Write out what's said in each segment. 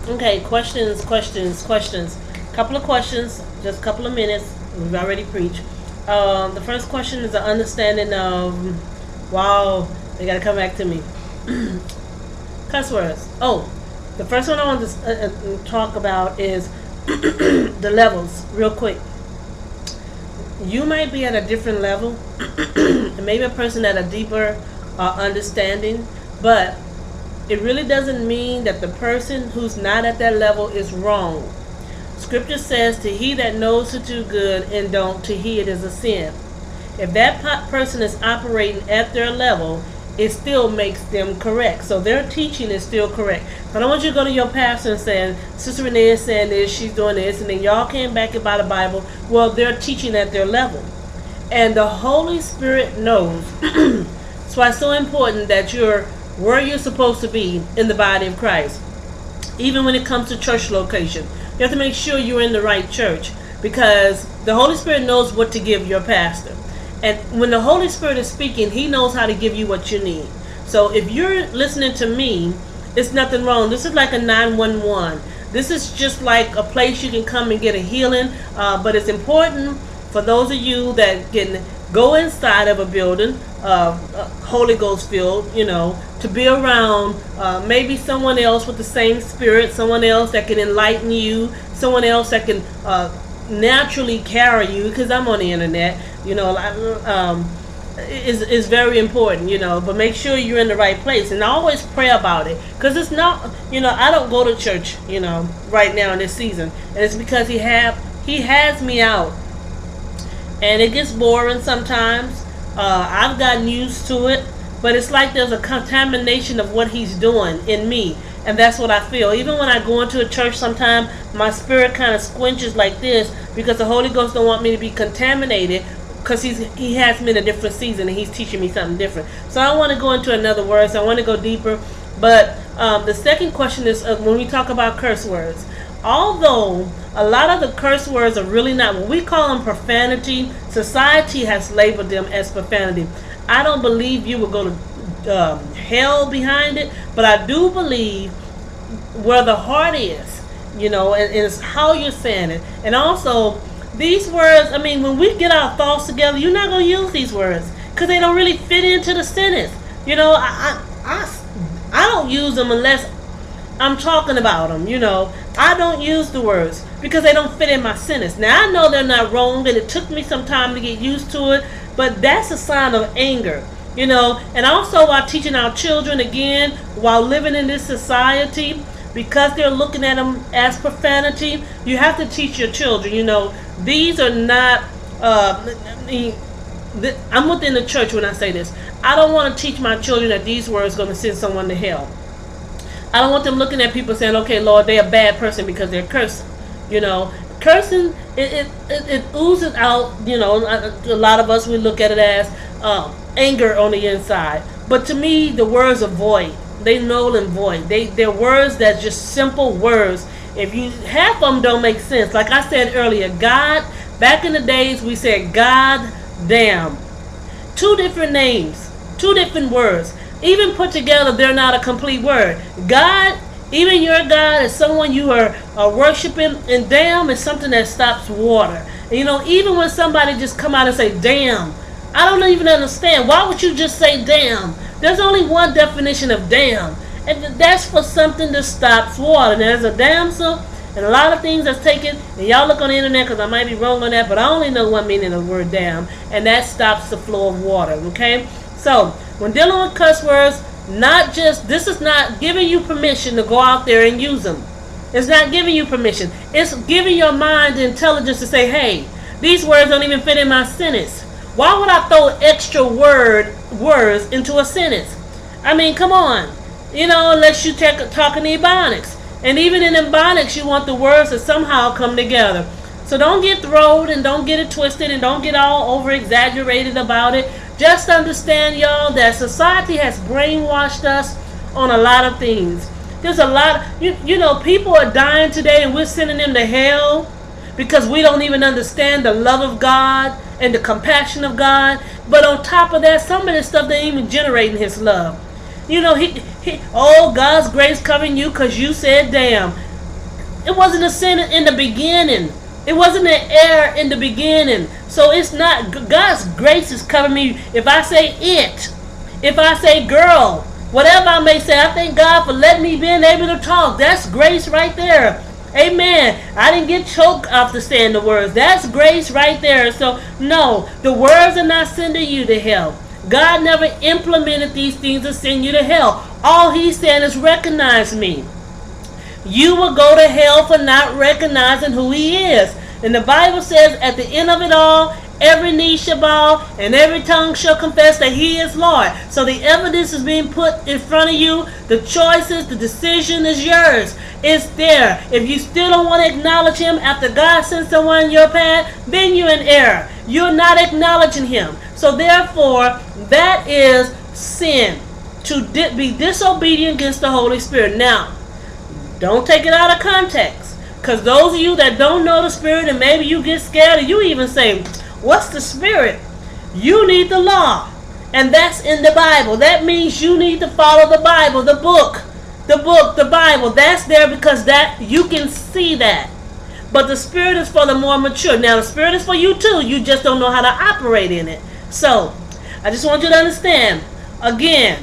Okay, questions. Couple of questions, just a couple of minutes. We've already preached. The first question is an understanding of, wow, they got to come back to me. Cuss words. Oh, the first one I want to talk about is the levels, real quick. You might be at a different level, maybe a person at a deeper understanding, but it really doesn't mean that the person who's not at that level is wrong. Scripture says, to he that knows to do good and don't, to he it is a sin. If that person is operating at their level, it still makes them correct. So their teaching is still correct. I don't want you to go to your pastor and say, Sister Renee is saying this, she's doing this, and then y'all came back about the Bible. Well, they're teaching at their level. And the Holy Spirit knows. That's why it's so important that you're where you're supposed to be in the body of Christ. Even when it comes to church location, you have to make sure you're in the right church, because the Holy Spirit knows what to give your pastor. And when the Holy Spirit is speaking, he knows how to give you what you need. So if you're listening to me, it's nothing wrong. This is like a 911. This is just like a place you can come and get a healing. But it's important for those of you that can go inside of a building, Holy Ghost filled, to be around maybe someone else with the same spirit, someone else that can enlighten you, someone else that can naturally carry you, because I'm on the internet, is very important, but make sure you're in the right place, and always pray about it, because it's not, I don't go to church, right now in this season, and it's because he has me out, and it gets boring sometimes. I've gotten used to it, but it's like there's a contamination of what he's doing in me, and that's what I feel. Even when I go into a church, sometimes my spirit kind of squinches like this, because the Holy Ghost don't want me to be contaminated, because he has me in a different season and he's teaching me something different. So I want to go into another word, so I want to go deeper. But the second question is when we talk about curse words. Although a lot of the curse words are really not what we call them profanity, society has labeled them as profanity. I don't believe you will go to hell behind it, but I do believe where the heart is, and it's how you're saying it. And also, these words, when we get our thoughts together, you're not going to use these words because they don't really fit into the sentence. I don't use them unless I'm talking about them, I don't use the words because they don't fit in my sentence. Now, I know they're not wrong, and it took me some time to get used to it, but that's a sign of anger, And also, while teaching our children, again, while living in this society, because they're looking at them as profanity, you have to teach your children, these are not, I'm within the church when I say this. I don't want to teach my children that these words are going to send someone to hell. I don't want them looking at people saying, okay, Lord, they're a bad person because they're cursing. Cursing, it oozes out, a lot of us, we look at it as anger on the inside. But to me, the words are void. They null and void. They're words that's just simple words. If you, half of them don't make sense. Like I said earlier, God, back in the days, we said God damn. Two different names, two different words. Even put together, they're not a complete word. God, even your God, is someone you are worshiping, and damn is something that stops water. And, even when somebody just come out and say, damn, I don't even understand. Why would you just say damn? There's only one definition of damn, and that's for something that stops water. Now, there's a damsel, and a lot of things that's taken, and y'all look on the internet because I might be wrong on that, but I only know one meaning of the word damn, and that stops the flow of water, okay? So, when dealing with cuss words, this is not giving you permission to go out there and use them. It's not giving you permission. It's giving your mind the intelligence to say, hey, these words don't even fit in my sentence. Why would I throw extra words into a sentence? Come on. Unless you talking Ebonics. And even in Ebonics, you want the words to somehow come together. So don't get throwed and don't get it twisted and don't get all over exaggerated about it. Just understand, y'all, that society has brainwashed us on a lot of things. There's a lot, people are dying today and we're sending them to hell because we don't even understand the love of God and the compassion of God. But on top of that, some of this stuff they ain't even generating his love. God's grace covering you because you said damn. It wasn't a sin in the beginning. It wasn't an error in the beginning. So it's not, God's grace is covering me. If I say it, if I say girl, whatever I may say, I thank God for letting me being able to talk. That's grace right there. Amen. I didn't get choked after saying the words. That's grace right there. So no, the words are not sending you to hell. God never implemented these things to send you to hell. All he's saying is recognize me. You will go to hell for not recognizing who he is. And the Bible says at the end of it all, every knee shall bow and every tongue shall confess that he is Lord. So the evidence is being put in front of you. The choices, the decision is yours. It's there. If you still don't want to acknowledge him after God sends someone in your path, then you're in error. You're not acknowledging him. So therefore, that is sin. To be disobedient against the Holy Spirit. Now, don't take it out of context. Because those of you that don't know the Spirit and maybe you get scared or you even say, what's the Spirit? You need the law. And that's in the Bible. That means you need to follow the Bible, the book, the Bible. That's there because that you can see that. But the Spirit is for the more mature. Now the Spirit is for you too. You just don't know how to operate in it. So, I just want you to understand, again,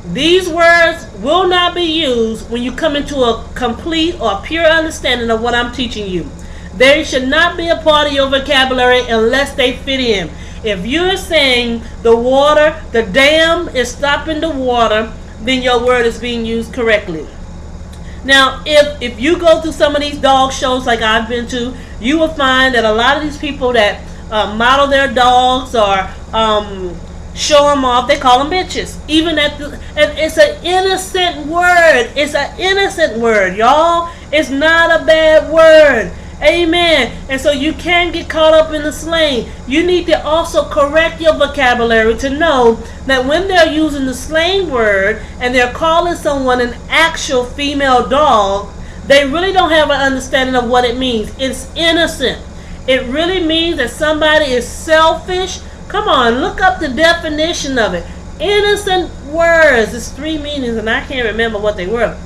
these words will not be used when you come into a complete or pure understanding of what I'm teaching you. They should not be a part of your vocabulary unless they fit in. If you're saying the water, the dam is stopping the water, then your word is being used correctly. Now, if you go through some of these dog shows like I've been to, you will find that a lot of these people that model their dogs or show them off, they call them bitches. Even and it's an innocent word. It's an innocent word, y'all. It's not a bad word. Amen. And so you can't get caught up in the slang. You need to also correct your vocabulary to know that when they're using the slang word and they're calling someone an actual female dog, they really don't have an understanding of what it means. It's innocent. It really means that somebody is selfish. Come on, look up the definition of it. Innocent words. It's 3 meanings and I can't remember what they were.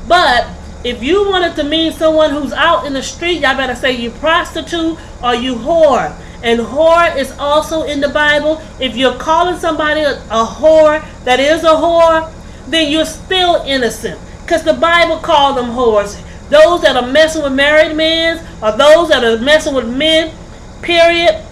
But if you want it to mean someone who's out in the street, y'all better say you prostitute or you whore. And whore is also in the Bible. If you're calling somebody a whore that is a whore, then you're still innocent. Because the Bible called them whores. Those that are messing with married men or those that are messing with men, period,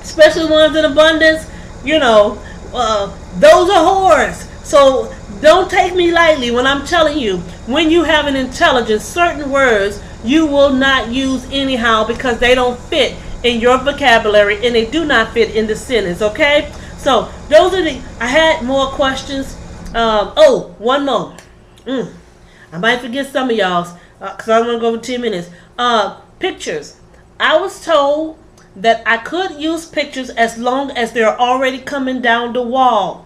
especially ones in abundance, those are whores. So don't take me lightly when I'm telling you, when you have an intelligence, certain words you will not use anyhow because they don't fit in your vocabulary and they do not fit in the sentence, okay? So those are I had more questions. One more. I might forget some of y'all's because I want to go over 10 minutes. Pictures. I was told that I could use pictures as long as they're already coming down the wall.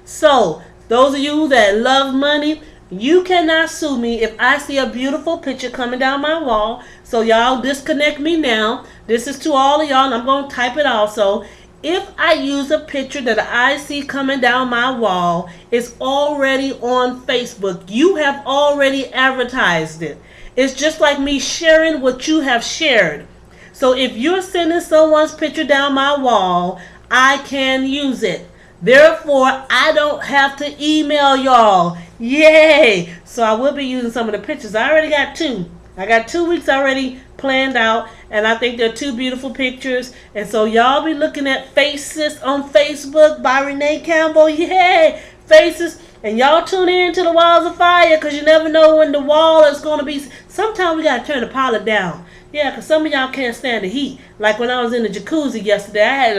So those of you that love money, you cannot sue me if I see a beautiful picture coming down my wall. So y'all disconnect me now. This is to all of y'all and I'm going to type it also. If I use a picture that I see coming down my wall, it's already on Facebook. You have already advertised it. It's just like me sharing what you have shared. So if you're sending someone's picture down my wall, I can use it. Therefore, I don't have to email y'all. Yay! So I will be using some of the pictures. I already got 2. I got 2 weeks already planned out, and I think they're 2 beautiful pictures. And so y'all be looking at Faces on Facebook by Renee Campbell. Yay! Faces. And y'all tune in to the Walls of Fire because you never know when the wall is going to be. Sometimes we got to turn the pilot down. Yeah, because some of y'all can't stand the heat. Like when I was in the jacuzzi yesterday, I had,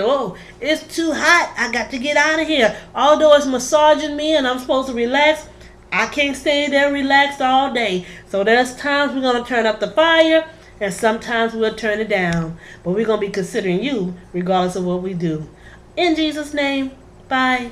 it's too hot. I got to get out of here. Although it's massaging me and I'm supposed to relax, I can't stay there relaxed all day. So there's times we're going to turn up the fire and sometimes we'll turn it down. But we're going to be considering you regardless of what we do. In Jesus' name, bye.